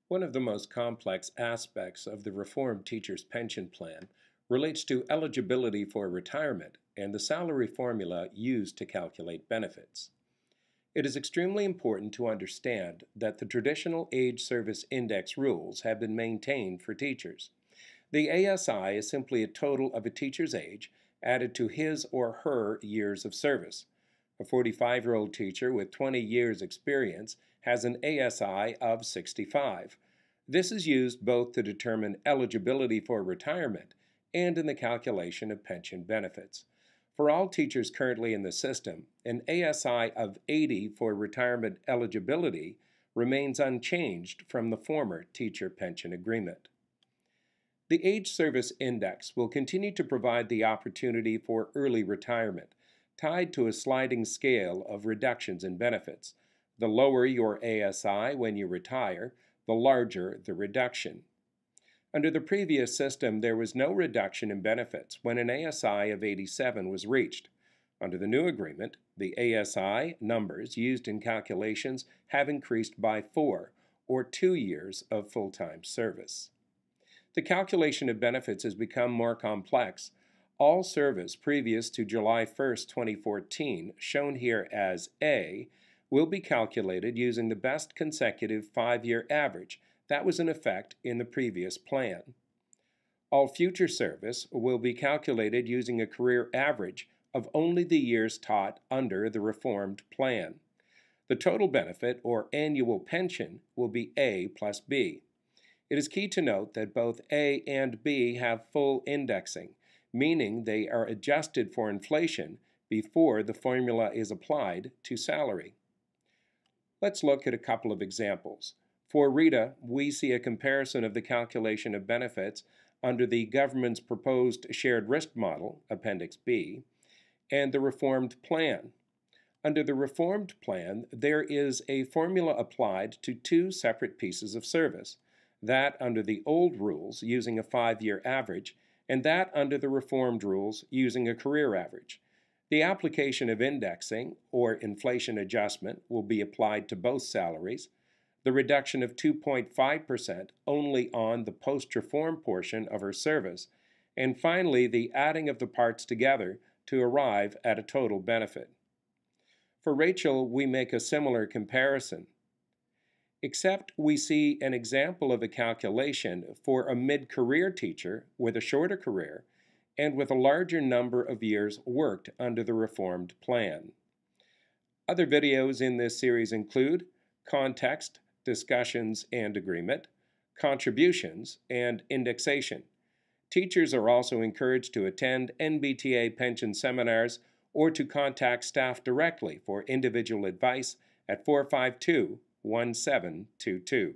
One of the most complex aspects of the Reformed Teacher's Pension Plan relates to eligibility for retirement and the salary formula used to calculate benefits. It is extremely important to understand that the traditional age service index rules have been maintained for teachers. The ASI is simply a total of a teacher's age added to his or her years of service. A 45-year-old teacher with 20 years experience has an ASI of 65. This is used both to determine eligibility for retirement and in the calculation of pension benefits. For all teachers currently in the system, an ASI of 80 for retirement eligibility remains unchanged from the former teacher pension agreement. The Age Service Index will continue to provide the opportunity for early retirement, tied to a sliding scale of reductions in benefits. The lower your ASI when you retire, the larger the reduction. Under the previous system, there was no reduction in benefits when an ASI of 87 was reached. Under the new agreement, the ASI numbers used in calculations have increased by 4, or 2 years of full-time service. The calculation of benefits has become more complex. All service previous to July 1, 2014, shown here as A, will be calculated using the best consecutive 5-year average that was in effect in the previous plan. All future service will be calculated using a career average of only the years taught under the reformed plan. The total benefit, or annual pension, will be A plus B. It is key to note that both A and B have full indexing, meaning they are adjusted for inflation before the formula is applied to salary. Let's look at a couple of examples. For Rita, we see a comparison of the calculation of benefits under the government's proposed shared risk model, Appendix B, and the reformed plan. Under the reformed plan, there is a formula applied to two separate pieces of service, that under the old rules using a 5-year average, and that under the reformed rules using a career average. The application of indexing, or inflation adjustment, will be applied to both salaries. The reduction of 2.5% only on the post-reform portion of her service, and finally the adding of the parts together to arrive at a total benefit. For Rachel, we make a similar comparison, except we see an example of a calculation for a mid-career teacher with a shorter career and with a larger number of years worked under the reformed plan. Other videos in this series include context, discussions and agreement, contributions, and indexation. Teachers are also encouraged to attend NBTA pension seminars or to contact staff directly for individual advice at 452-1722.